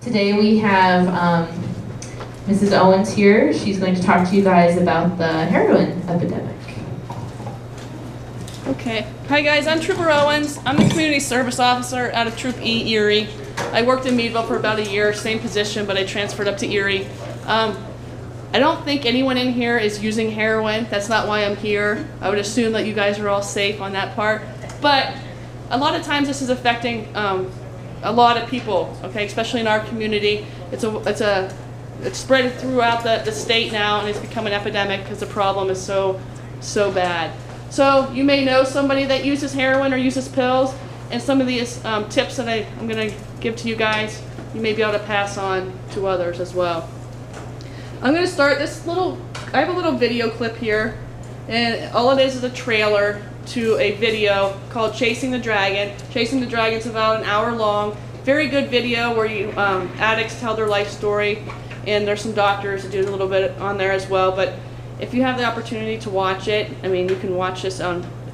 Today we have Mrs. Owens here. She's going to talk to you guys about the heroin epidemic. Okay. Hi guys, I'm Trooper Owens. I'm the Community Service Officer out of Troop E, Erie. I worked in Meadville for about a year, same position, but I transferred up to Erie. I don't think anyone in here is using heroin. That's not why I'm here. I would assume that you guys are all safe on that part. But a lot of times this is affecting a lot of people, okay, especially in our community. It's spread throughout the state now, and it's become an epidemic because the problem is so bad. So you may know somebody that uses heroin or uses pills, and some of these tips that I'm going to give to you guys, you may be able to pass on to others as well. I'm going to start I have a little video clip here, and all it is a trailer to a video called Chasing the Dragon. Chasing the Dragon is about an hour long. Very good video where addicts tell their life story, and there's some doctors that do a little bit on there as well. But if you have the opportunity to watch it, I mean, you can watch this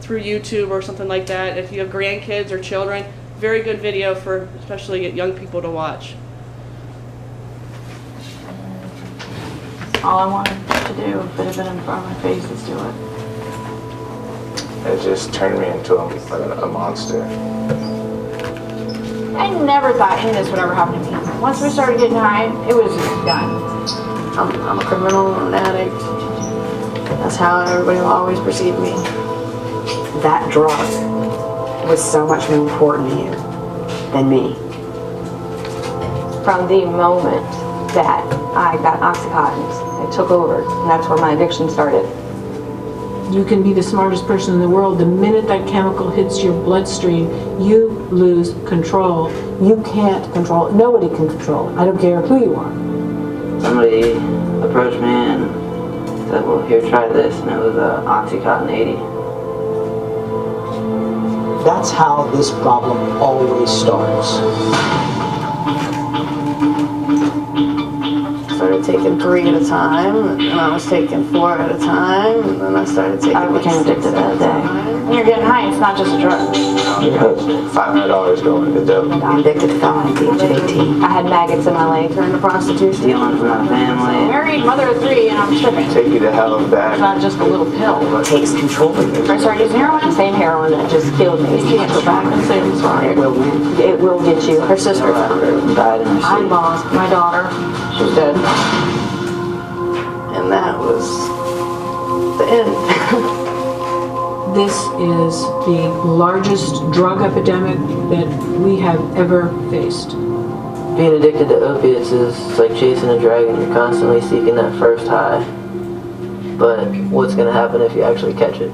through YouTube or something like that. If you have grandkids or children, very good video for especially young people to watch. All I wanted to do, if it had been in front of my face, is do it. It just turned me into a monster. I never thought any of this would ever happen to me. Once we started getting high, it was just done. I'm a criminal, an addict. That's how everybody will always perceive me. That drug was so much more important to you than me. From the moment that I got Oxycontin, it took over, and that's where my addiction started. You can be the smartest person in the world. The minute that chemical hits your bloodstream, you lose control. You can't control it. Nobody can control it. I don't care who you are. Somebody approached me and said, well, here, try this, and it was Oxycontin 80. That's how this problem always starts. I started taking 3 at a time, and I was taking 4 at a time, and then I started taking I became addicted that day. When you're getting high, it's not just a drug. $500 going to dope. I'm addicted to felony at the age of 18. I had maggots in my leg. Turned to prostitution. Stealing from my family. Married, mother of 3, and I'm tripping. Take you to hell and It's back. not just a little pill. It takes control of you. I started using heroin. The same heroin that just killed me. You can't go back and say I'm sorry. It will win. It will get you. Her sister found her. Died in her I sleep. lost my daughter. She's dead. And that was the end. This is the largest drug epidemic that we have ever faced. Being addicted to opiates is like chasing a dragon. You're constantly seeking that first high. But what's going to happen if you actually catch it?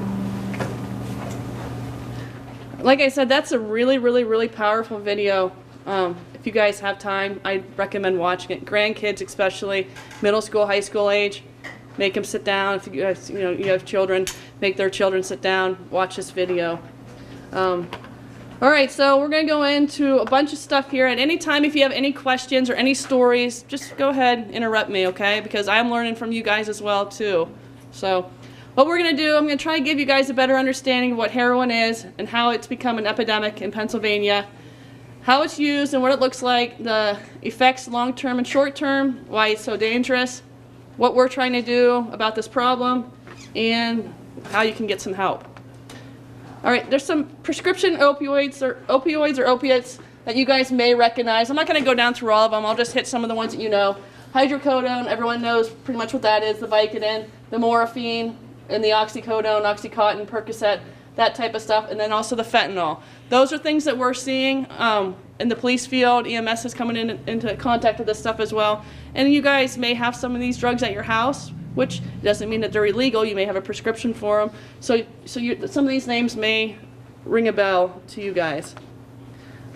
Like I said, that's a really powerful video. If you guys have time, I recommend watching it. Grandkids especially, middle school, high school age, make them sit down. If you guys, you have children, make their children sit down, watch this video. All right, so we're going to go into a bunch of stuff here. At any time, if you have any questions or any stories, just go ahead and interrupt me, okay? Because I'm learning from you guys as well, too. So what we're going to do, I'm going to try to give you guys a better understanding of what heroin is and how it's become an epidemic in Pennsylvania, how it's used and what it looks like, the effects long-term and short-term, why it's so dangerous, what we're trying to do about this problem, and how you can get some help. All right, there's some prescription opioids or opiates that you guys may recognize. I'm not going to go down through all of them. I'll just hit some of the ones that you know. Hydrocodone, everyone knows pretty much what that is, the Vicodin, the morphine, and the oxycodone, Oxycontin, Percocet, that type of stuff, and then also the fentanyl. Those are things that we're seeing in the police field. EMS is coming into contact with this stuff as well. And you guys may have some of these drugs at your house, which doesn't mean that they're illegal. You may have a prescription for them. So some of these names may ring a bell to you guys.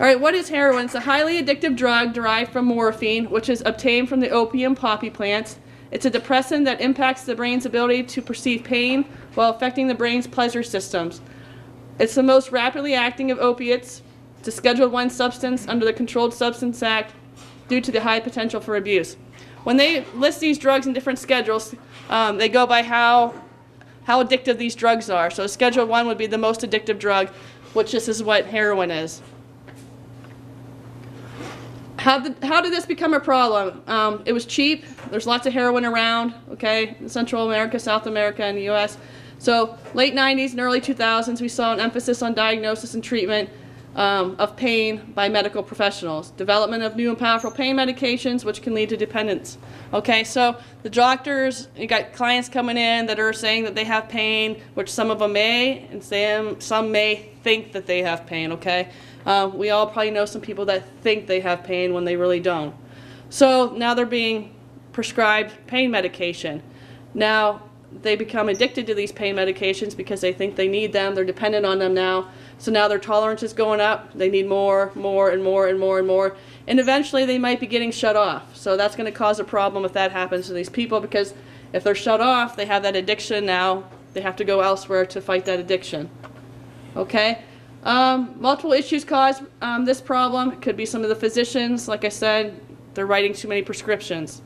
All right, what is heroin? It's a highly addictive drug derived from morphine, which is obtained from the opium poppy plants. It's a depressant that impacts the brain's ability to perceive pain while affecting the brain's pleasure systems. It's the most rapidly acting of opiates. It's a Schedule I substance under the Controlled Substance Act due to the high potential for abuse. When they list these drugs in different schedules, they go by how addictive these drugs are. So Schedule I would be the most addictive drug, which this is what heroin is. How did this become a problem? It was cheap. There's lots of heroin around, okay, in Central America, South America, and the U.S. So late 90s and early 2000s, we saw an emphasis on diagnosis and treatment of pain by medical professionals. Development of new and powerful pain medications, which can lead to dependence. Okay, so the doctors, you got clients coming in that are saying that they have pain, which some of them may, and some may think that they have pain, okay? We all probably know some people that think they have pain when they really don't. So now they're being prescribed pain medication. Now they become addicted to these pain medications because they think they need them. They're dependent on them now. So now their tolerance is going up. They need more, more, and more, and more, and more. And eventually they might be getting shut off. So that's going to cause a problem if that happens to these people, because if they're shut off, they have that addiction now. They have to go elsewhere to fight that addiction. Okay? Multiple issues cause this problem. It could be some of the physicians. Like I said, they're writing too many prescriptions.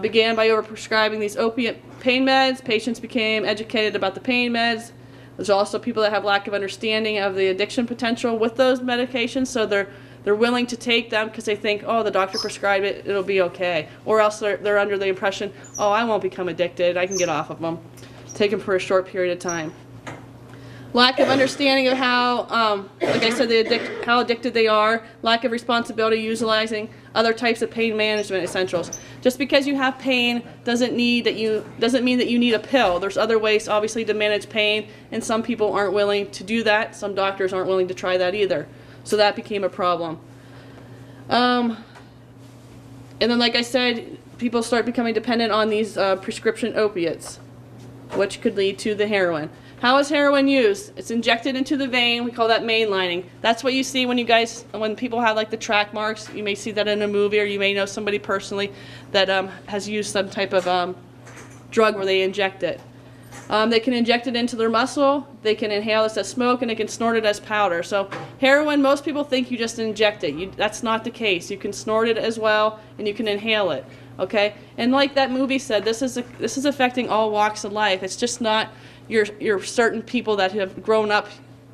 Began by overprescribing these opiate pain meds. Patients became educated about the pain meds. There's also people that have lack of understanding of the addiction potential with those medications, so they're willing to take them because they think, oh, the doctor prescribed it, it'll be okay. Or else they're under the impression, oh, I won't become addicted, I can get off of them. Take them for a short period of time. Lack of understanding of how, like I said, how addicted they are. Lack of responsibility utilizing other types of pain management essentials. Just because you have pain doesn't mean that you need a pill. There's other ways, obviously, to manage pain, and some people aren't willing to do that. Some doctors aren't willing to try that either. So that became a problem. And then, like I said, people start becoming dependent on these prescription opiates, which could lead to the heroin. How is heroin used? It's injected into the vein. We call that mainlining. That's what you see when people have like the track marks. You may see that in a movie, or you may know somebody personally that has used some type of drug where they inject it. They can inject it into their muscle. They can inhale this as smoke, and they can snort it as powder. So heroin, most people think you just inject it. That's not the case. You can snort it as well, and you can inhale it. Okay, and like that movie said, this is affecting all walks of life. It's just not your certain people that have grown up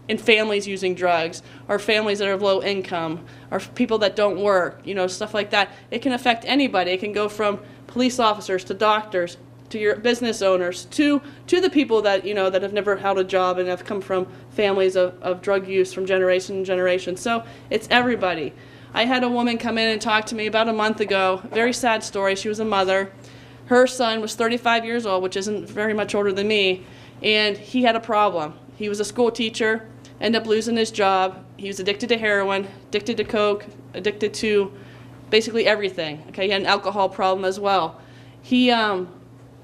in families using drugs, or families that are of low income, or people that don't work, stuff like that. It can affect anybody. It can go from police officers to doctors to your business owners to the people that that have never held a job and have come from families of drug use from generation to generation. So it's everybody. I had a woman come in and talk to me about a month ago. Very sad story. She was a mother. Her son was 35 years old, which isn't very much older than me, and he had a problem. He was a school teacher, ended up losing his job. He was addicted to heroin, addicted to coke, addicted to basically everything. Okay, he had an alcohol problem as well. He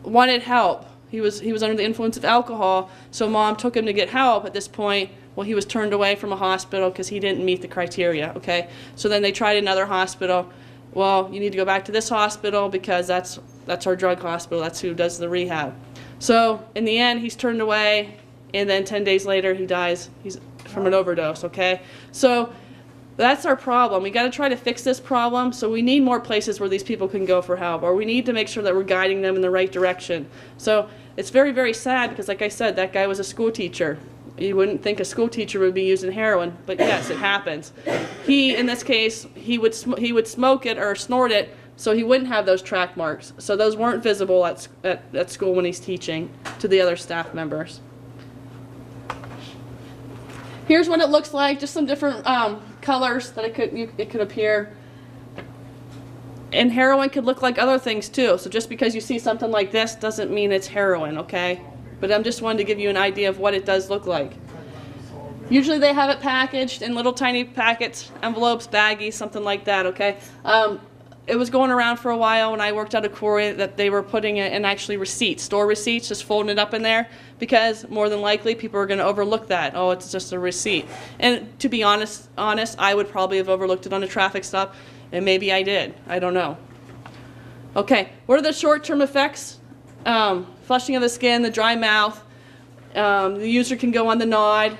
wanted help. He was under the influence of alcohol, so mom took him to get help. At this point, well, he was turned away from a hospital because he didn't meet the criteria. Okay, so then they tried another hospital. Well, you need to go back to this hospital because that's our drug hospital. That's who does the rehab. So in the end, he's turned away, and then 10 days later, he dies. He's from an overdose. Okay, so that's our problem. We got to try to fix this problem. So we need more places where these people can go for help, or we need to make sure that we're guiding them in the right direction. So it's very, very sad because, like I said, that guy was a school teacher. You wouldn't think a school teacher would be using heroin, but yes, it happens. He, in this case, he would smoke it or snort it, so he wouldn't have those track marks. So those weren't visible at school when he's teaching to the other staff members. Here's what it looks like, just some different colors that it could appear. And heroin could look like other things too. So just because you see something like this doesn't mean it's heroin, okay? But I'm just wanting to give you an idea of what it does look like. Usually they have it packaged in little tiny packets, envelopes, baggies, something like that, okay? It was going around for a while when I worked at a quarry that they were putting it in actually receipts, store receipts, just folding it up in there, because more than likely people are going to overlook that. Oh, it's just a receipt. And to be honest, I would probably have overlooked it on a traffic stop, and maybe I did. I don't know. Okay, what are the short-term effects? Flushing of the skin, the dry mouth. The user can go on the nod,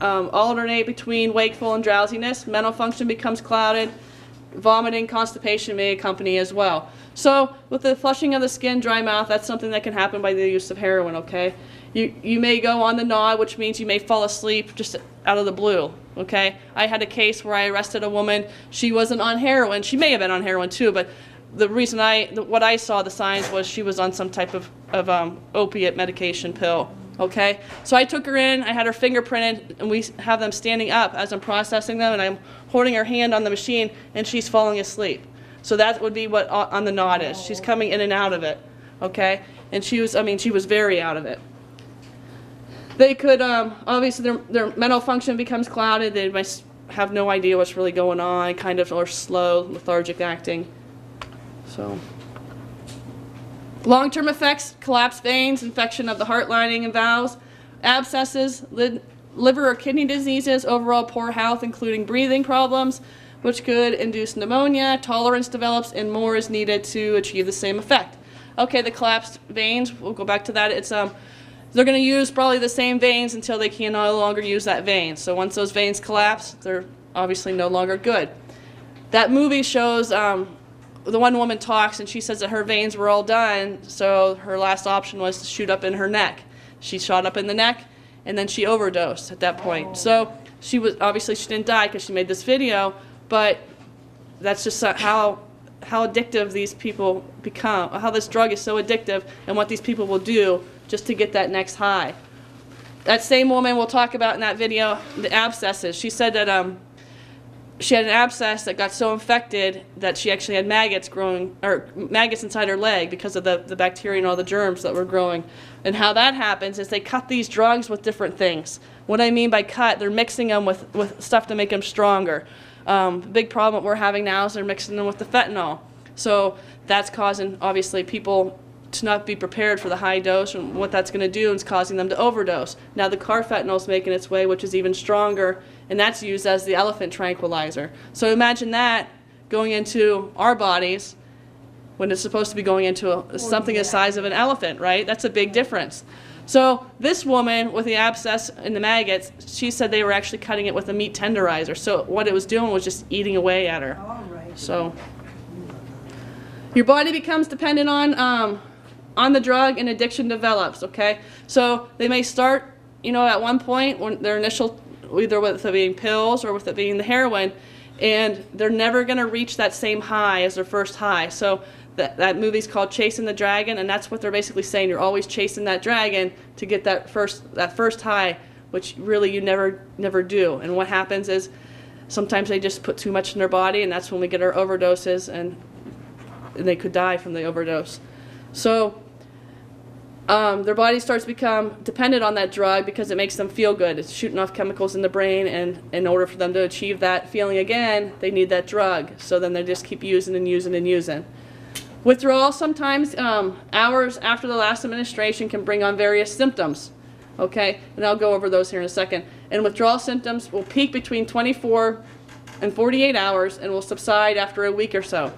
alternate between wakeful and drowsiness. Mental function becomes clouded. vomiting, constipation may accompany as well. So with the flushing of the skin, dry mouth, that's something that can happen by the use of heroin, okay? You may go on the nod, which means you may fall asleep just out of the blue, okay? I had a case where I arrested a woman. She wasn't on heroin. She may have been on heroin too, but the reason what I saw the signs was she was on some type of opiate medication pill, okay? So I took her in, I had her fingerprinted, and we have them standing up as I'm processing them, and I'm holding her hand on the machine, and she's falling asleep. So that would be what on the nod is. She's coming in and out of it, okay? And she was very out of it. They could, obviously their mental function becomes clouded. They might have no idea what's really going on, kind of, or slow, lethargic acting. So, long-term effects: collapsed veins, infection of the heart lining and valves, abscesses, liver or kidney diseases, overall poor health, including breathing problems, which could induce pneumonia, tolerance develops, and more is needed to achieve the same effect. Okay, the collapsed veins, we'll go back to that. It's they're going to use probably the same veins until they can no longer use that vein. So once those veins collapse, they're obviously no longer good. That movie shows the one woman talks, and she says that her veins were all done, so her last option was to shoot up in her neck. She shot up in the neck, and then she overdosed at that point. So she didn't die because she made this video, but that's just how addictive these people become, how this drug is so addictive, and what these people will do just to get that next high. That same woman we'll talk about in that video, the abscesses. She said that she had an abscess that got so infected that she actually had maggots inside her leg because of the bacteria and all the germs that were growing. And how that happens is they cut these drugs with different things. What I mean by cut, they're mixing them with stuff to make them stronger. The big problem we're having now is they're mixing them with the fentanyl. So that's causing, obviously, people to not be prepared for the high dose, and what that's going to do is causing them to overdose. Now the carfentanil is making its way, which is even stronger, and that's used as the elephant tranquilizer. So imagine that going into our bodies when it's supposed to be going into something the size of an elephant, right? That's a big difference. So this woman with the abscess and the maggots, she said they were actually cutting it with a meat tenderizer. So what it was doing was just eating away at her. So your body becomes dependent on the drug, and addiction develops, okay? So they may start, at one point when their initial, either with it being pills or with it being the heroin, and they're never going to reach that same high as their first high. So that movie's called Chasing the Dragon, and that's what they're basically saying. You're always chasing that dragon to get that first high, which really you never do. And what happens is sometimes they just put too much in their body, and that's when we get our overdoses, and they could die from the overdose. So their body starts to become dependent on that drug because it makes them feel good. It's shooting off chemicals in the brain, and in order for them to achieve that feeling again, they need that drug. So then they just keep using and using and using. Withdrawal sometimes, hours after the last administration, can bring on various symptoms. Okay, and I'll go over those here in a second. And withdrawal symptoms will peak between 24 and 48 hours and will subside after a week or so.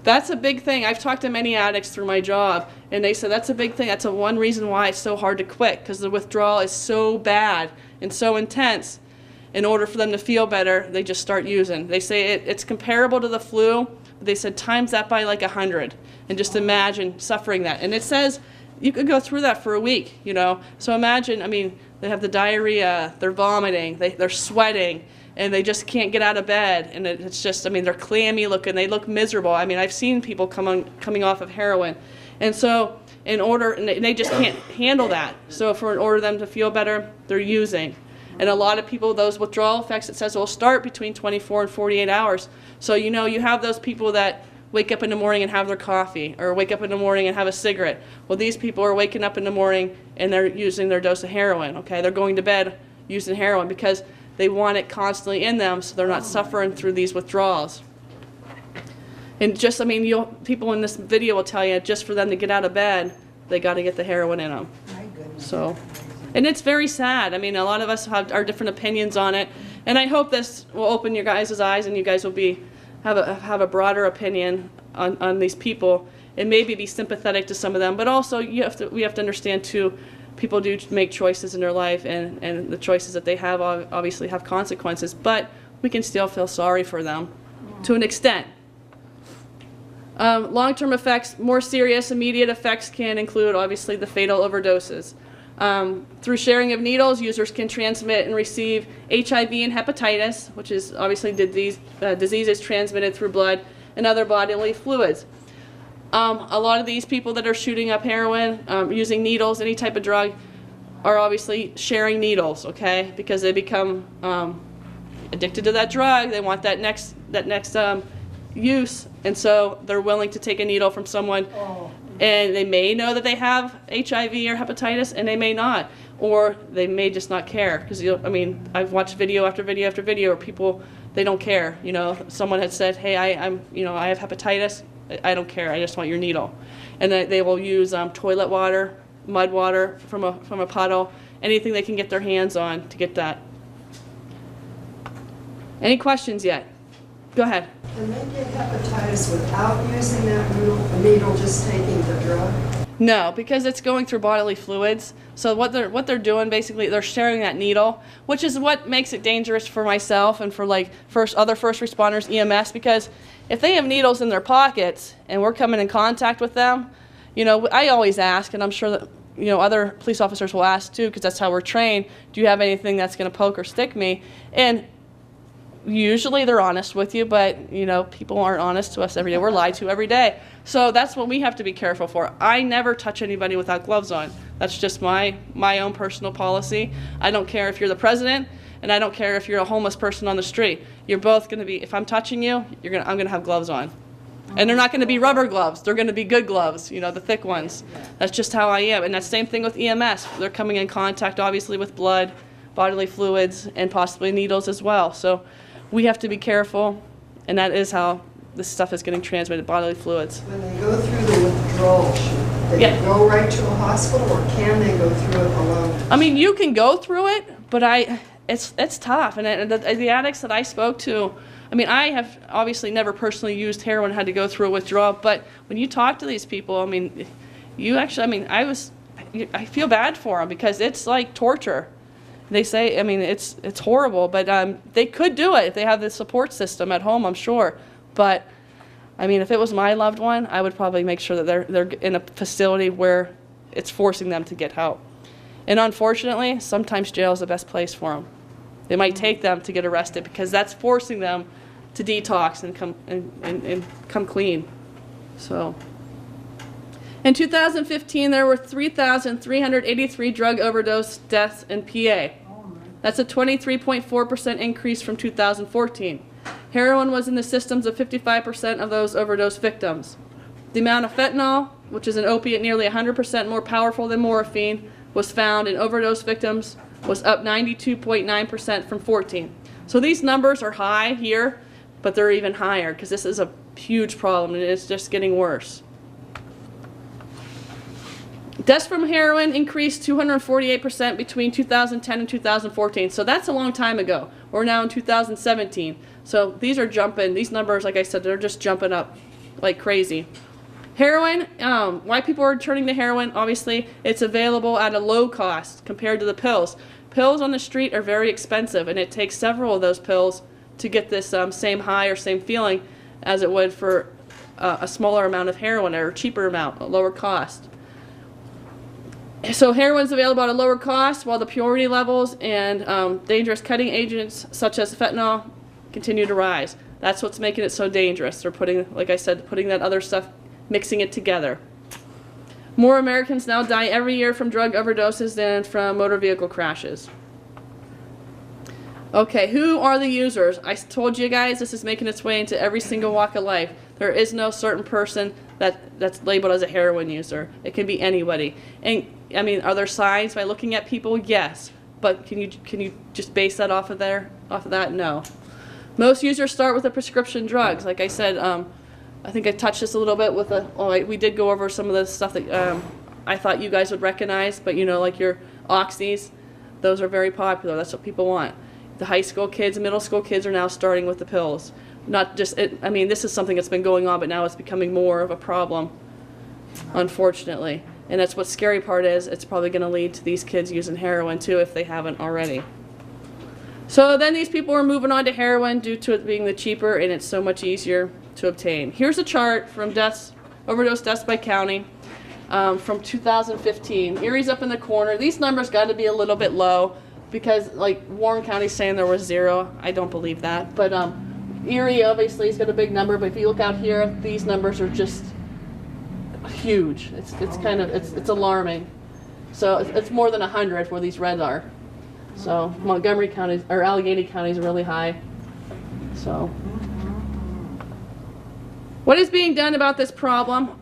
That's a big thing. I've talked to many addicts through my job, and they said that's a big thing. That's one reason why it's so hard to quit, because the withdrawal is so bad and so intense. In order for them to feel better, they just start using. They say it's comparable to the flu. But they said times that by like 100, and just imagine suffering that. And it says you could go through that for a week, So imagine, they have the diarrhea, they're vomiting, they're sweating, and they just can't get out of bed, and it's just, they're clammy looking, they look miserable. I've seen people coming off of heroin, and so and they just can't handle that. So in order for them to feel better, they're using. And a lot of people, those withdrawal effects, it says will start between 24 and 48 hours. So you have those people that wake up in the morning and have their coffee, or wake up in the morning and have a cigarette. Well, these people are waking up in the morning and they're using their dose of heroin, okay? They're going to bed using heroin because they want it constantly in them, so they're not suffering through these withdrawals. And just, people in this video will tell you, just for them to get out of bed, they got to get the heroin in them. So, and it's very sad. A lot of us have our different opinions on it, and I hope this will open your guys' eyes, and you guys will have a broader opinion on these people, and maybe be sympathetic to some of them. But also, we have to understand too, people do make choices in their life, and the choices that they have obviously have consequences, but we can still feel sorry for them. to an extent. Long-term effects, more serious immediate effects can include obviously the fatal overdoses. Through sharing of needles, users can transmit and receive HIV and hepatitis, which is obviously diseases transmitted through blood and other bodily fluids. A lot of these people that are shooting up heroin, using needles, any type of drug, are obviously sharing needles, okay? Because they become addicted to that drug. They want that next use, and so they're willing to take a needle from someone, and they may know that they have HIV or hepatitis, and they may not, or they may just not care. Because I mean, I've watched video after video after video where people, they don't care. You know, someone had said, "Hey, I have hepatitis. I don't care. I just want your needle," and they will use toilet water, mud water from a puddle, anything they can get their hands on to get that. Any questions yet? Go ahead. Can they get hepatitis without using that needle, just taking the drug? No, because it's going through bodily fluids. So what they're doing basically, they're sharing that needle, which is what makes it dangerous for myself and for like other first responders, EMS, because if they have needles in their pockets and we're coming in contact with them, you know, I always ask, and I'm sure that, you know, other police officers will ask too, because that's how we're trained, do you have anything that's going to poke or stick me? And usually they're honest with you, but, you know, people aren't honest to us every day. We're lied to every day. So that's what we have to be careful for. I never touch anybody without gloves on. That's just my own personal policy. I don't care if you're the president, and I don't care if you're a homeless person on the street. You're both going to be, if I'm touching you, I'm going to have gloves on. And they're not going to be rubber gloves. They're going to be good gloves, you know, the thick ones. That's just how I am. And that's the same thing with EMS. They're coming in contact, obviously, with blood, bodily fluids, and possibly needles as well. So we have to be careful, and that is how this stuff is getting transmitted, bodily fluids. When they go through the withdrawal, should they go right to a hospital, or can they go through it alone? I mean, you can go through it, but it's tough. And the addicts that I spoke to, I mean, I have obviously never personally used heroin, had to go through a withdrawal, but when you talk to these people, I mean, I feel bad for them because it's like torture. They say, I mean, it's horrible, but they could do it if they have the support system at home, I'm sure. But I mean, if it was my loved one, I would probably make sure that they're in a facility where it's forcing them to get help. And unfortunately, sometimes jail is the best place for them. They might take them to get arrested because that's forcing them to detox and come clean. So, in 2015, there were 3,383 drug overdose deaths in PA. That's a 23.4% increase from 2014. Heroin was in the systems of 55% of those overdose victims. The amount of fentanyl, which is an opiate nearly 100% more powerful than morphine, was found in overdose victims, was up 92.9% from 14. So these numbers are high here, but they're even higher because this is a huge problem and it's just getting worse. Deaths from heroin increased 248% between 2010 and 2014. So that's a long time ago. We're now in 2017. So these are jumping. These numbers, like I said, they're just jumping up like crazy. Heroin, why people are turning to heroin, obviously, it's available at a low cost compared to the pills. Pills on the street are very expensive, and it takes several of those pills to get this same high or same feeling as it would for a smaller amount of heroin or a cheaper amount, a lower cost. So heroin's available at a lower cost, while the purity levels and dangerous cutting agents such as fentanyl continue to rise. That's what's making it so dangerous. They're putting, like I said, putting that other stuff, mixing it together. More Americans now die every year from drug overdoses than from motor vehicle crashes. Okay, who are the users? I told you guys this is making its way into every single walk of life. There is no certain person that's labeled as a heroin user. It can be anybody. And I mean, are there signs by looking at people? Yes. But can you just base that off of that? No. Most users start with the prescription drugs. Like I said, I think I touched this a little bit with we did go over some of the stuff that I thought you guys would recognize, but you know, like your oxys, those are very popular. That's what people want. The high school kids and middle school kids are now starting with the pills. Not just, I mean, this is something that's been going on, but now it's becoming more of a problem, unfortunately. And that's what scary part is. It's probably going to lead to these kids using heroin too if they haven't already. So then these people are moving on to heroin due to it being the cheaper and it's so much easier to obtain. Here's a chart from overdose deaths by county from 2015. Erie's up in the corner. These numbers got to be a little bit low because like Warren County's saying there was 0. I don't believe that. But Erie obviously has got a big number, but if you look out here, these numbers are just huge. It's alarming. So it's more than 100 where these reds are. So Montgomery County or Allegheny County is really high. So what is being done about this problem?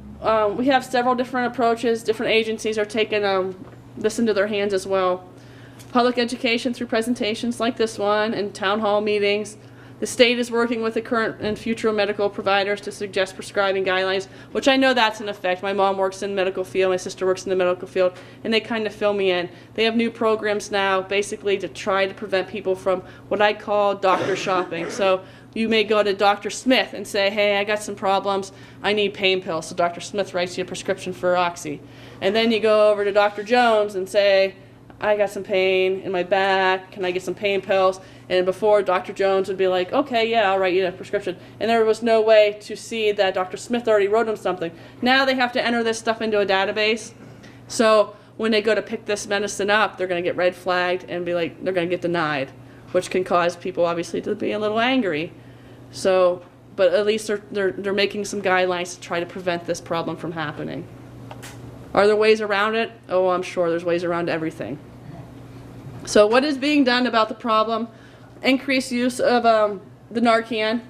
We have several different approaches. Different agencies are taking this into their hands as well. Public education through presentations like this one and town hall meetings. The state is working with the current and future medical providers to suggest prescribing guidelines, which I know that's in effect. My mom works in the medical field, my sister works in the medical field, and they kind of fill me in. They have new programs now basically to try to prevent people from what I call doctor shopping. So you may go to Dr. Smith and say, hey, I got some problems, I need pain pills. So Dr. Smith writes you a prescription for Oxy. And then you go over to Dr. Jones and say, I got some pain in my back, can I get some pain pills? And before, Dr. Jones would be like, okay, yeah, I'll write you a prescription. And there was no way to see that Dr. Smith already wrote him something. Now they have to enter this stuff into a database. So when they go to pick this medicine up, they're going to get red flagged and be like, they're going to get denied, which can cause people obviously to be a little angry. So, but at least they're making some guidelines to try to prevent this problem from happening. Are there ways around it? Oh, I'm sure there's ways around everything. So what is being done about the problem? Increased use of the Narcan.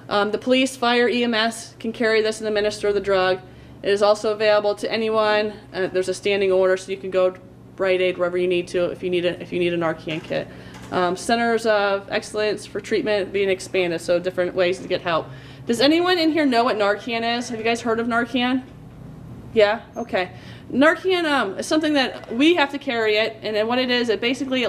The police, fire, EMS can carry this and administer the drug. It is also available to anyone. There's a standing order, so you can go to Rite Aid wherever you need to if you need a Narcan kit. Centers of excellence for treatment being expanded, so different ways to get help. Does anyone in here know what Narcan is? Have you guys heard of Narcan? Yeah? Okay. Narcan is something that we have to carry it, and then what it is, it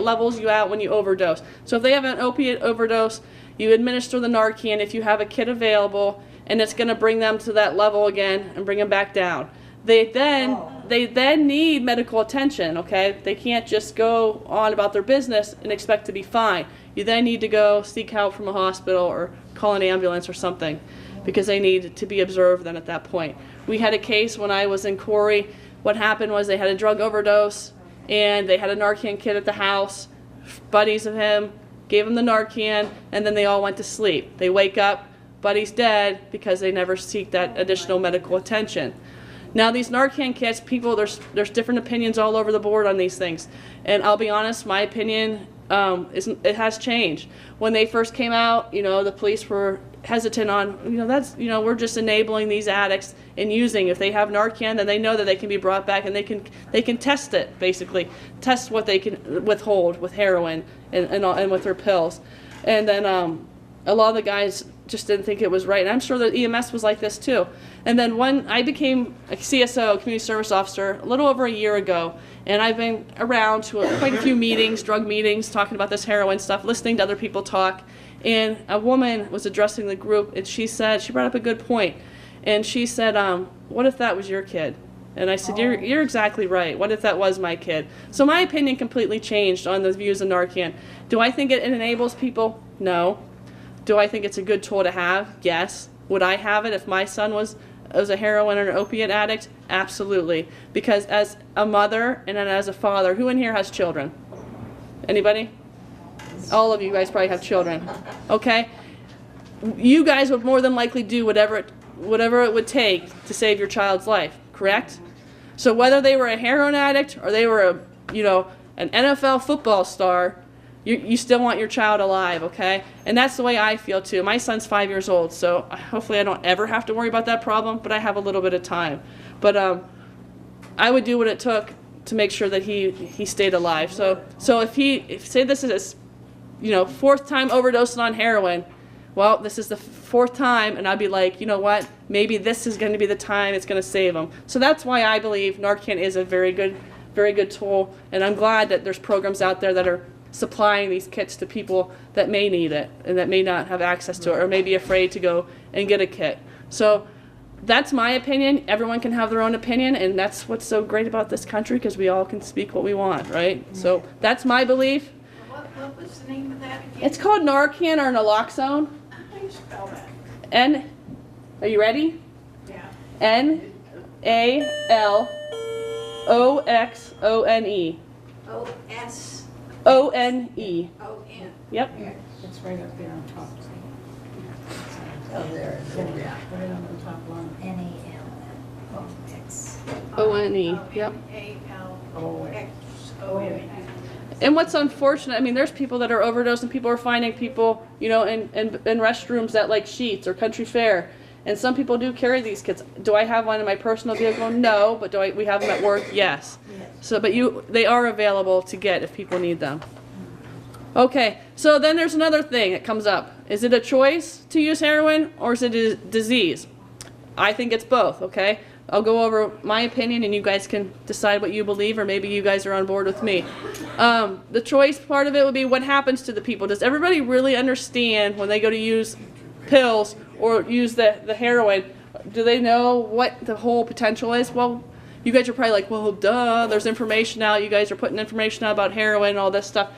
levels you out when you overdose. So if they have an opiate overdose, you administer the Narcan if you have a kit available, and it's going to bring them to that level again and bring them back down. They then need medical attention, okay? They can't just go on about their business and expect to be fine. You then need to go seek help from a hospital or call an ambulance or something because they need to be observed then at that point. We had a case when I was in Corey. What happened was they had a drug overdose and they had a Narcan kit at the house. Buddies of him gave him the Narcan and then they all went to sleep. They wake up, buddy's dead because they never seek that additional medical attention. Now these Narcan kits, there's different opinions all over the board on these things. And I'll be honest, my opinion it has changed. When they first came out, the police were hesitant on, we're just enabling these addicts in using. If they have Narcan, then they know that they can be brought back and they can test it, basically. Test what they can withhold with heroin and with their pills. And then a lot of the guys just didn't think it was right. And I'm sure the EMS was like this too. And then when I became a CSO, community service officer, a little over a year ago, and I've been around to quite a few meetings, drug meetings, talking about this heroin stuff, listening to other people talk. And a woman was addressing the group, and she brought up a good point. And she said, what if that was your kid? And I said, you're exactly right. What if that was my kid? So my opinion completely changed on the views of Narcan. Do I think it enables people? No. Do I think it's a good tool to have? Yes. Would I have it if my son was a heroin or an opiate addict? Absolutely. Because as a mother and as a father, who in here has children? Anybody? All of you guys probably have children. Okay? You guys would more than likely do whatever it would take to save your child's life, correct? So whether they were a heroin addict or they were an NFL football star, you still want your child alive, okay? And that's the way I feel too. My son's 5 years old, so hopefully I don't ever have to worry about that problem, but I have a little bit of time. But I would do what it took to make sure that he stayed alive. So if say this is his, fourth time overdosing on heroin, well, this is the fourth time, and I'd be like, you know what? Maybe this is going to be the time it's going to save him. So that's why I believe Narcan is a very good tool, and I'm glad that there's programs out there that are supplying these kits to people that may need it and that may not have access to it or may be afraid to go and get a kit. So that's my opinion. Everyone can have their own opinion, and that's what's so great about this country because we all can speak what we want, right? So that's my belief. What was the name of that again? It's called Narcan or naloxone. How do you spell that? N. Are you ready? Yeah. Naloxone. O-S. O-N-E. O-N. Yep. It's right up there on top. Oh, there. Yeah. Right on the top line. N-A-L-O-X. O-N-E. Yep. A-L-O-X-O-N. And what's unfortunate, I mean, there's people that are overdosing. People are finding people, you know, in restrooms at like Sheetz or Country Fair. And some people do carry these kits. Do I have one in my personal vehicle? No. But we have them at work? Yes. So, but they are available to get if people need them. Okay. So then there's another thing that comes up. Is it a choice to use heroin or is it a disease? I think it's both. Okay. I'll go over my opinion and you guys can decide what you believe, or maybe you guys are on board with me. The choice part of it would be what happens to the people. Does everybody really understand when they go to use pills or use the heroin? Do they know what the whole potential is? Well, you guys are probably like, well, duh, there's information out. You guys are putting information out about heroin and all this stuff.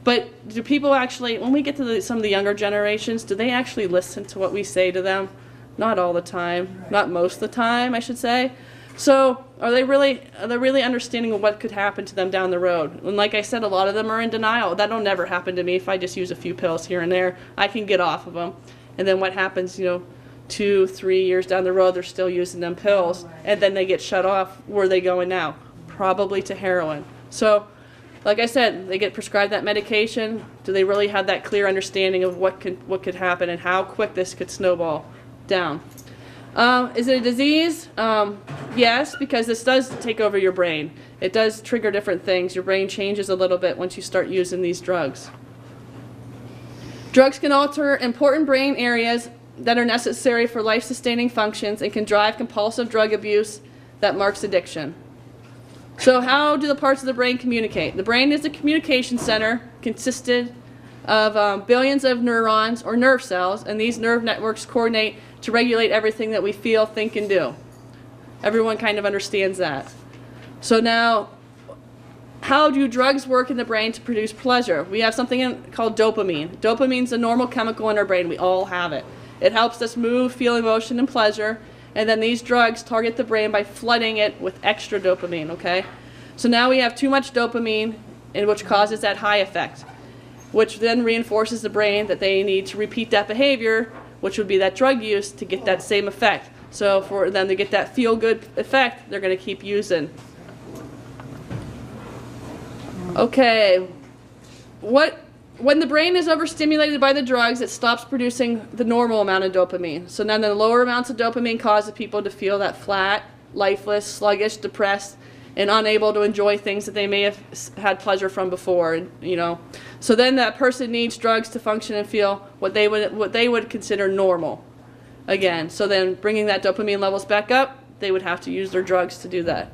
But do people actually, when we get to some of the younger generations, do they actually listen to what we say to them? Not all the time, not most of the time, I should say. So are they really understanding of what could happen to them down the road? And like I said, a lot of them are in denial. That'll never happen to me if I just use a few pills here and there. I can get off of them. And then what happens, 2-3 years down the road, they're still using them pills. And then they get shut off. Where are they going now? Probably to heroin. So like I said, they get prescribed that medication. Do they really have that clear understanding of what could happen and how quick this could snowball down? Is it a disease? Yes, because this does take over your brain. It does trigger different things. Your brain changes a little bit once you start using these drugs. Drugs can alter important brain areas that are necessary for life-sustaining functions and can drive compulsive drug abuse that marks addiction. So how do the parts of the brain communicate? The brain is a communication center consisted of billions of neurons or nerve cells, and these nerve networks coordinate to regulate everything that we feel, think, and do. Everyone kind of understands that. So now, how do drugs work in the brain to produce pleasure? We have something called dopamine. Dopamine's a normal chemical in our brain. We all have it. It helps us move, feel emotion, and pleasure. And then these drugs target the brain by flooding it with extra dopamine, okay? So now we have too much dopamine, which causes that high effect, which then reinforces the brain that they need to repeat that behavior, which would be that drug use, to get that same effect. So for them to get that feel-good effect, they're going to keep using. Okay, when the brain is overstimulated by the drugs, it stops producing the normal amount of dopamine. So then the lower amounts of dopamine cause people to feel that flat, lifeless, sluggish, depressed, and unable to enjoy things that they may have had pleasure from before, So then that person needs drugs to function and feel what they would consider normal again. So then bringing that dopamine levels back up, they would have to use their drugs to do that.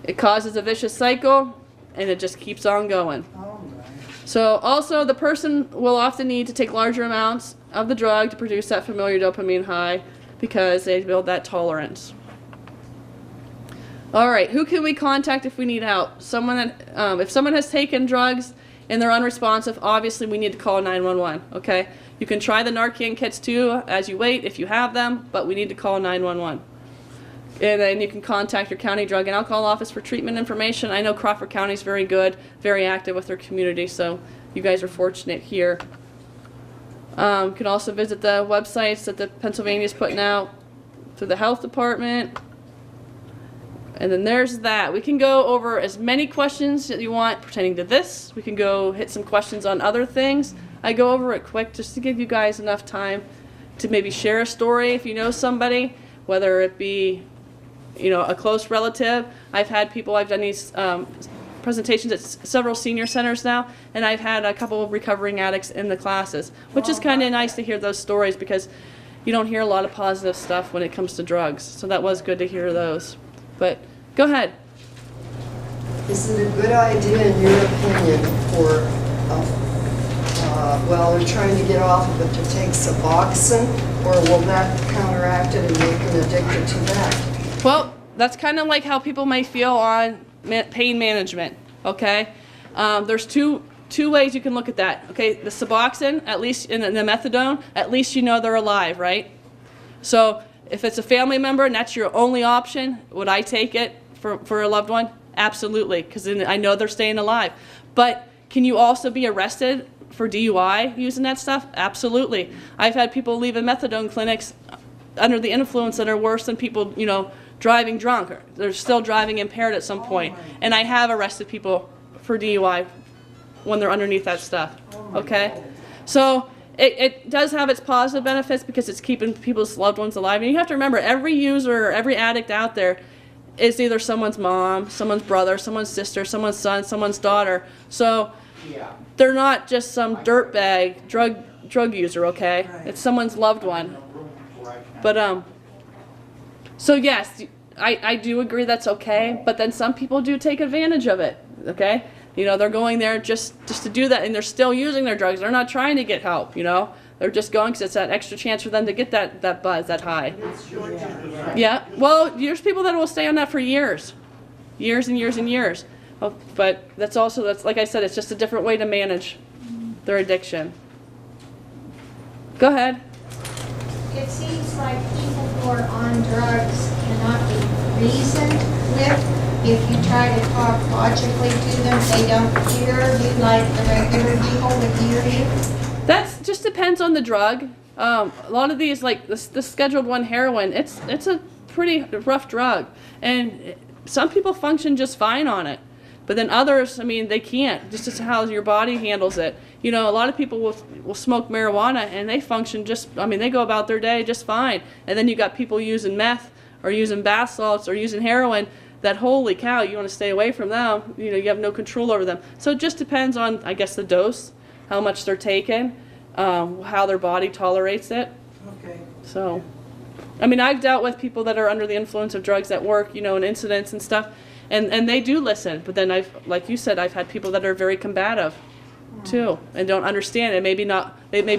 It causes a vicious cycle, and it just keeps on going. So also the person will often need to take larger amounts of the drug to produce that familiar dopamine high because they build that tolerance. All right, who can we contact if we need help? If someone has taken drugs and they're unresponsive, obviously we need to call 911, okay? You can try the Narcan kits too as you wait if you have them, but we need to call 911. And then you can contact your county drug and alcohol office for treatment information. I know Crawford County is very good, very active with their community, so you guys are fortunate here. You can also visit the websites that the Pennsylvania is putting out through the health department. And then there's that. We can go over as many questions that you want pertaining to this. We can go hit some questions on other things. I go over it quick just to give you guys enough time to maybe share a story if you know somebody, whether it be a close relative. I've done these presentations at several senior centers now, and I've had a couple of recovering addicts in the classes, which is kind of nice to hear those stories because you don't hear a lot of positive stuff when it comes to drugs. So that was good to hear those. But go ahead. Is it a good idea, in your opinion, for, they're trying to get off of it, to take Suboxone, or will that counteract it and make them addicted to that? Well, that's kind of like how people may feel on pain management, okay? There's two two ways you can look at that. Okay, the Suboxone, at least, and the methadone, at least you know they're alive, right? So if it's a family member and that's your only option, would I take it for a loved one? Absolutely, because I know they're staying alive. But can you also be arrested for DUI using that stuff? Absolutely. I've had people leaving methadone clinics under the influence that are worse than people, you know, driving drunk. Or they're still driving impaired at some point. And I have arrested people for DUI when they're underneath that stuff. Okay? So it does have its positive benefits because it's keeping people's loved ones alive. And you have to remember, every user, every addict out there is either someone's mom, someone's brother, someone's sister, someone's son, someone's daughter. So they're not just some dirtbag drug user, okay? It's someone's loved one. But so yes, I do agree that's okay, but then some people do take advantage of it, okay? You know, they're going there just to do that, and they're still using their drugs. They're not trying to get help, you know? They're just going because it's that extra chance for them to get that buzz, that high. Yeah, well, there's people that will stay on that for years. Years and years and years. Well, but that's like I said, it's just a different way to manage their addiction. Go ahead. It seems like people who are on drugs cannot be reasoned with. If you try to talk logically to them, they don't hear you like the regular people would hear you. That just depends on the drug. A lot of these, like the Scheduled 1 heroin, it's a pretty rough drug. And some people function just fine on it. But then others, I mean, they can't. Just as how your body handles it. You know, a lot of people will smoke marijuana and they function they go about their day just fine. And then you got people using meth or using bath salts or using heroin that, holy cow, you want to stay away from them. You know, you have no control over them. So it just depends on, I guess, the dose, how much they're taking, how their body tolerates it. Okay. So, I mean, I've dealt with people that are under the influence of drugs at work, you know, in incidents and stuff. And they do listen, but then like you said, I've had people that are very combative, too, and don't understand, and maybe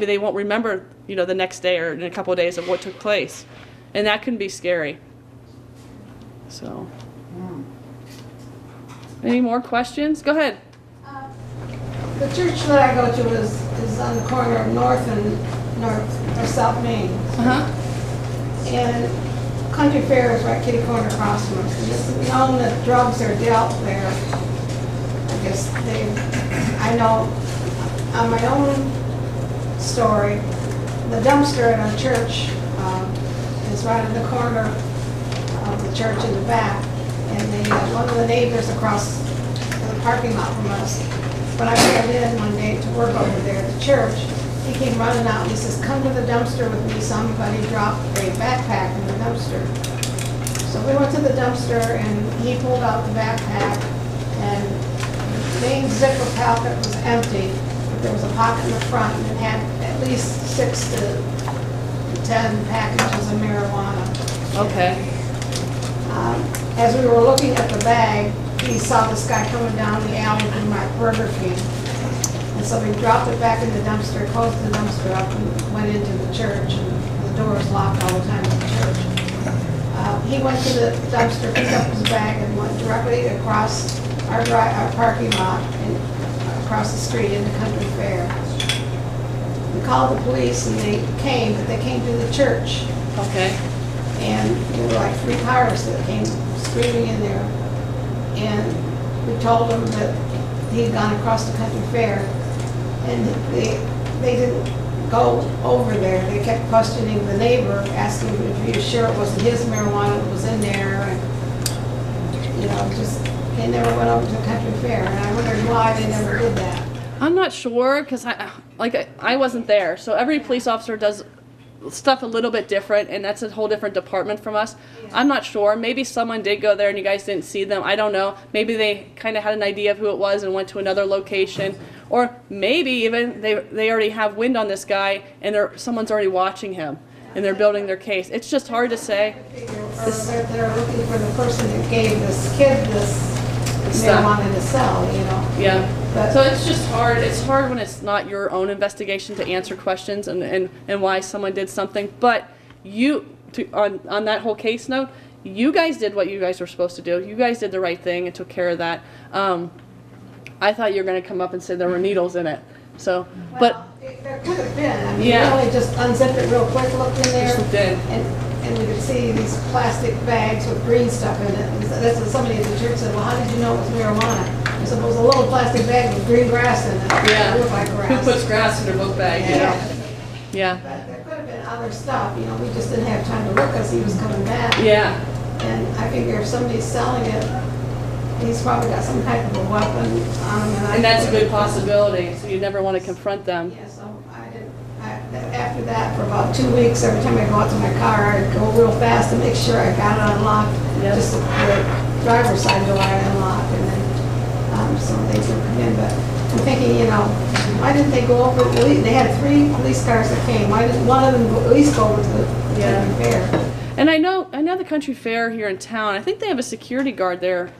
they won't remember, you know, the next day or in a couple of days of what took place, and that can be scary. So, any more questions? Go ahead. The church that I go to is on the corner of North or South Main. And Country Fair is right kitty corner across from us. And it's known that drugs are dealt there. I guess I know on my own story, the dumpster at our church is right in the corner of the church in the back. And one of the neighbors across the parking lot from us, when I came in one day to work over there at the church, he came running out and he says, "Come to the dumpster with me. Somebody dropped a backpack in the dumpster." So we went to the dumpster and he pulled out the backpack, and the main zipper pocket was empty, but there was a pocket in the front and it had at least 6 to 10 packages of marijuana. Okay. As we were looking at the bag, he saw this guy coming down the alley from my Burger King. And so we dropped it back in the dumpster, closed the dumpster up, and went into the church. And the door was locked all the time in the church. He went to the dumpster, picked up his bag, and went directly across our parking lot and across the street into Country Fair. We called the police and they came, but they came to the church. Okay. And there were like 3 cars that came screaming in there. And we told them that he had gone across the Country Fair, and they didn't go over there. They kept questioning the neighbor, asking if he was sure it wasn't his marijuana that was in there, and you know, just they never went over to the Country Fair, and I wondered why they never did that. I'm not sure, because I wasn't there, so every police officer does stuff a little bit different, and that's a whole different department from us. I'm not sure. Maybe someone did go there and you guys didn't see them. I don't know. Maybe they kind of had an idea of who it was and went to another location, or maybe even they already have wind on this guy and someone's already watching him and they're building their case. It's just hard to say. They're looking for the person who gave this kid this marijuana to sell, you know. Yeah. So it's just hard. It's hard when it's not your own investigation to answer questions and why someone did something. But on that whole case note, you guys did what you guys were supposed to do. You guys did the right thing and took care of that. I thought you were going to come up and say there were needles in it. So, but Well, there could have been. I mean, Yeah. we only just unzipped it real quick, looked in there, Just looked in. and we could see these plastic bags with green stuff in it. And that's what somebody at the church said, well, how did you know it was marijuana? I said, well, it was a little plastic bag with green grass in it. Yeah. It looked like who grass. puts grass in their book bag? Yeah. But there could have been other stuff, you know, we just didn't have time to look because he was coming back. Yeah. And I figure if somebody's selling it, he's probably got some type of a weapon on him. And that's a good possibility, so you never want to confront them. Yeah, so after that, for about 2 weeks, every time I go out to my car, I'd go real fast to make sure I got it unlocked. Yep. Just the driver's side door I unlocked, and then some things would come in. But I'm thinking, you know, why didn't they go over? They had 3 police cars that came. Why didn't one of them at least go over to the country fair? And I know the country fair here in town. I think they have a security guard there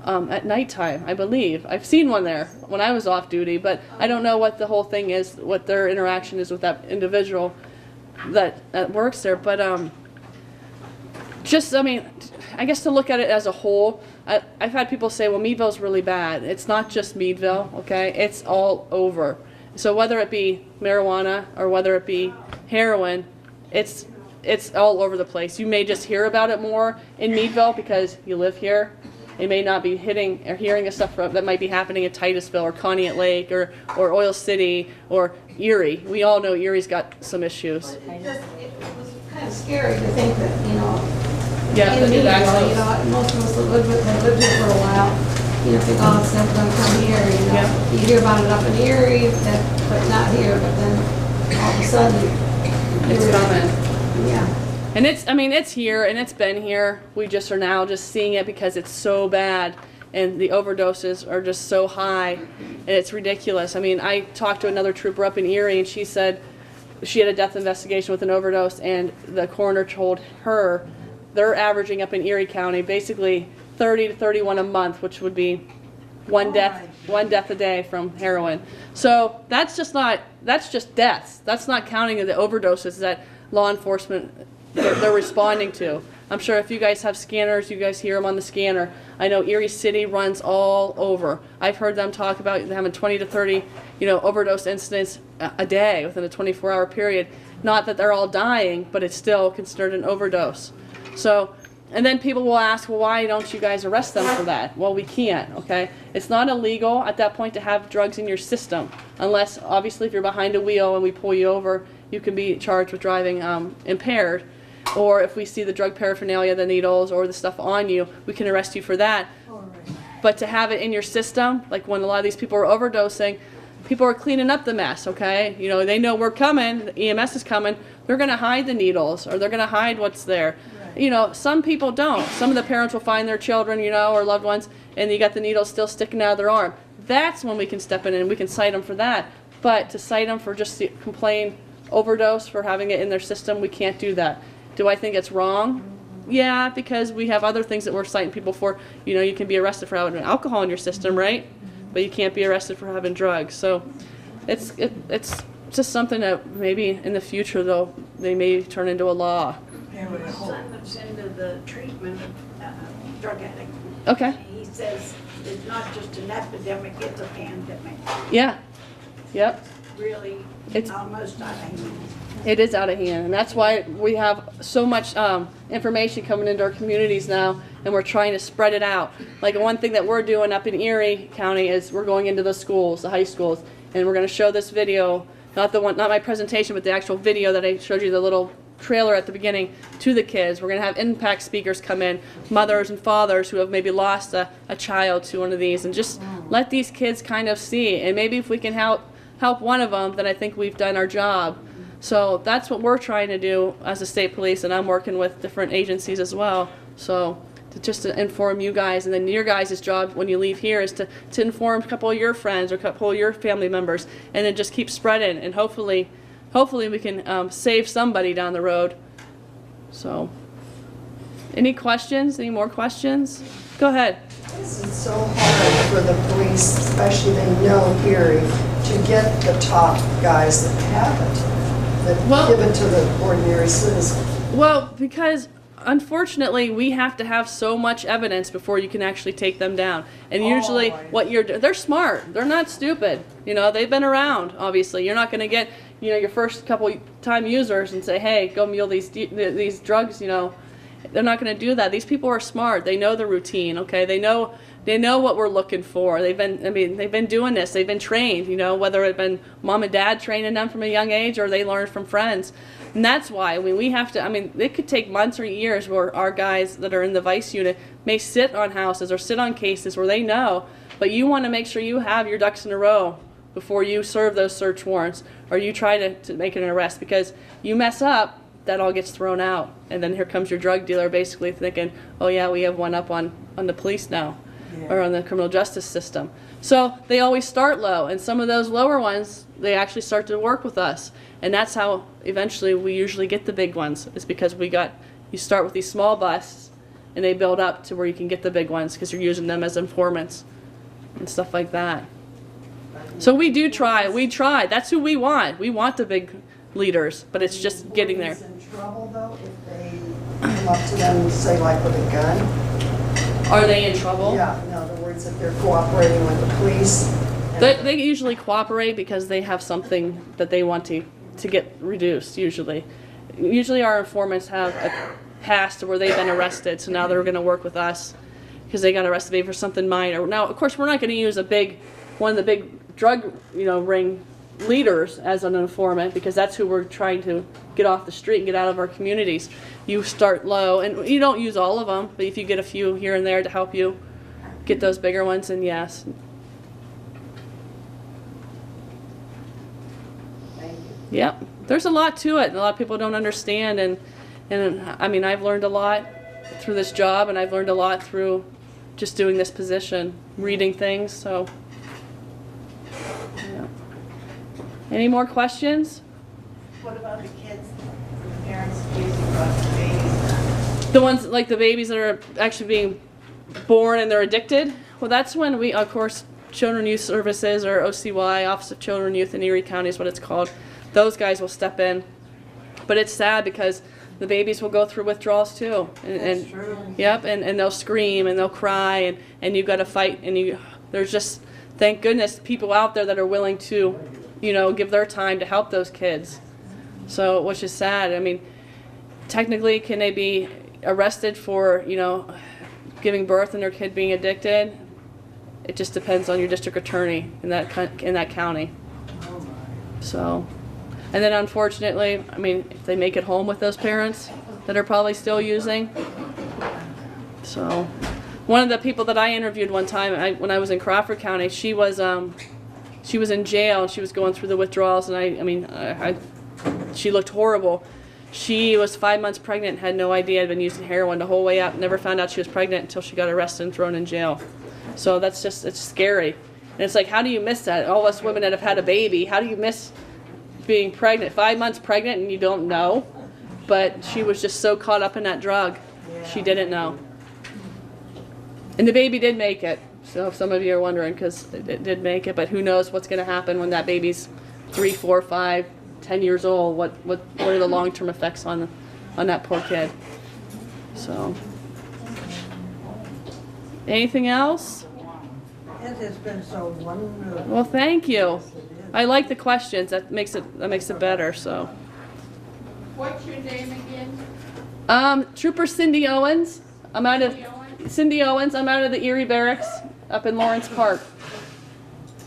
at nighttime, I believe. I've seen one there when I was off duty, but I don't know what the whole thing is, what their interaction is with that individual that works there. But just, I mean, I guess to look at it as a whole, I've had people say, well, Meadville's really bad. It's not just Meadville, okay? It's all over. So whether it be marijuana or whether it be heroin, it's all over the place. You may just hear about it more in Meadville because you live here. It may not be hitting or hearing the stuff that might be happening in Titusville or Conneaut Lake or Oil City or Erie. We all know Erie's got some issues. It was kind of scary to think that, you know, Yeah, in Meadville, access. you know, most of us that lived here for a while, you know, think, oh, it's never going to come here, you know. Yeah. You hear about it up in Erie, but not here, but then all of a sudden, It's coming. yeah. And it's here and it's been here. We just are now just seeing it because it's so bad and the overdoses are just so high and it's ridiculous. I mean, I talked to another trooper up in Erie and she said she had a death investigation with an overdose and the coroner told her they're averaging up in Erie County basically 30 to 31 a month, which would be one death a day from heroin. So that's just deaths. That's not counting the overdoses that law enforcement they're responding to. I'm sure if you guys have scanners, you guys hear them on the scanner. I know Erie City runs all over. I've heard them talk about having 20 to 30, you know, overdose incidents a day within a 24-hour period. Not that they're all dying, but it's still considered an overdose. So, and then people will ask, well, why don't you guys arrest them for that? Well, we can't, okay? It's not illegal at that point to have drugs in your system, unless, obviously, if you're behind a wheel and we pull you over, you can be charged with driving impaired. Or if we see the drug paraphernalia, the needles, or the stuff on you, we can arrest you for that. But to have it in your system, like when a lot of these people are overdosing, people are cleaning up the mess, okay? You know, they know we're coming, the EMS is coming, they're going to hide the needles, or they're going to hide what's there. You know, some people don't. Some of the parents will find their children, you know, or loved ones, and you got the needles still sticking out of their arm. That's when we can step in and we can cite them for that. But to cite them for just the complaint overdose, for having it in their system, we can't do that. Do I think it's wrong? Yeah, because we have other things that we're citing people for. You know, you can be arrested for having alcohol in your system, right? But you can't be arrested for having drugs. So it's just something that maybe in the future, though, they may turn into a law. My son was into the treatment of drug addict. Okay. He says it's not just an epidemic, it's a pandemic. Yeah. Yep. Really, It's almost out of hand. It is out of hand, and that's why we have so much information coming into our communities now, and we're trying to spread it out. Like one thing that we're doing up in Erie County is we're going into the schools, the high schools, and we're going to show this video, not my presentation, but the actual video that I showed you, the little trailer at the beginning, to the kids. We're going to have impact speakers come in, mothers and fathers who have maybe lost a child to one of these, and just let these kids kind of see. And maybe if we can help one of them, then I think we've done our job. So that's what we're trying to do as a state police, and I'm working with different agencies as well. So to inform you guys, and then your guys' job when you leave here is to inform a couple of your friends or a couple of your family members, and then just keep spreading, and hopefully we can save somebody down the road. So, any questions? Any more questions? Go ahead. This is so hard for the police, especially they know Erie, to get the top guys that have it, that give it to the ordinary citizen. Well, because unfortunately, we have to have so much evidence before you can actually take them down. And usually they're smart. They're not stupid. You know, they've been around, obviously. You're not going to get, you know, your first couple time users and say, hey, go mule these drugs, you know. They're not going to do that. These people are smart. They know the routine, okay? They know what we're looking for. They've been doing this. They've been trained, you know, whether it's been mom and dad training them from a young age or they learned from friends. And that's why, I mean, we have to, I mean, it could take months or years where our guys that are in the vice unit may sit on houses or sit on cases where they know, but you want to make sure you have your ducks in a row before you serve those search warrants or you try to make an arrest, because you mess up, that all gets thrown out. And then here comes your drug dealer basically thinking, oh yeah, we have one up on the police now, or on the criminal justice system. So they always start low, and some of those lower ones, they actually start to work with us. And that's how eventually we usually get the big ones, is because you start with these small busts and they build up to where you can get the big ones because you're using them as informants and stuff like that. So we try, that's who we want. We want the big leaders, but it's just getting there. In trouble though if they come up to them, say like with a gun? Are they in trouble? Yeah, in other words, if they're cooperating with the police. They usually cooperate because they have something that they want to get reduced, usually. Usually our informants have a past where they've been arrested, so now they're going to work with us because they got arrested maybe for something minor. Now, of course, we're not going to use one of the big drug, you know, ring leaders as an informant, because that's who we're trying to get off the street and get out of our communities. You start low, and you don't use all of them, but if you get a few here and there to help you get those bigger ones, then yes. Thank you. Yep, there's a lot to it, and a lot of people don't understand, and I mean, I've learned a lot through this job, and I've learned a lot through just doing this position, reading things, so. Yeah. Any more questions? What about the kids, the parents using drugs, the babies? The ones, like the babies that are actually being born and they're addicted? Well, that's when we, of course, Children Youth Services, or OCY, Office of Children and Youth in Erie County is what it's called. Those guys will step in. But it's sad because the babies will go through withdrawals too. That's true. Yep, and they'll scream and they'll cry, and you've got to fight, and there's just, thank goodness, people out there that are willing to, you know, give their time to help those kids. So, which is sad. I mean, technically, can they be arrested for, you know, giving birth and their kid being addicted? It just depends on your district attorney in that county. So, and then unfortunately, I mean, if they make it home with those parents that are probably still using. So, one of the people that I interviewed one time, when I was in Crawford County, she was in jail and she was going through the withdrawals, and she looked horrible. She was 5 months pregnant, had no idea, had been using heroin the whole way up, never found out she was pregnant until she got arrested and thrown in jail. So that's just, it's scary. And it's like, how do you miss that? All us women that have had a baby, how do you miss being pregnant, 5 months pregnant, and you don't know? But she was just so caught up in that drug, she didn't know. And the baby did make it. So if some of you are wondering, because it did make it, but who knows what's going to happen when that baby's 3, 4, 5, 10 years old? What are the long-term effects on that poor kid? So, anything else? It has been so wonderful. Well, thank you. I like the questions. That makes it better. So. What's your name again? Trooper Cindy Owens. Cindy Owens. I'm out of the Erie Barracks up in Lawrence Park.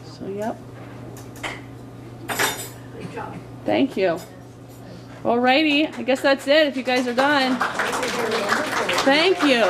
So, yep. Good job. Thank you. Alrighty, I guess that's it if you guys are done. Thank you.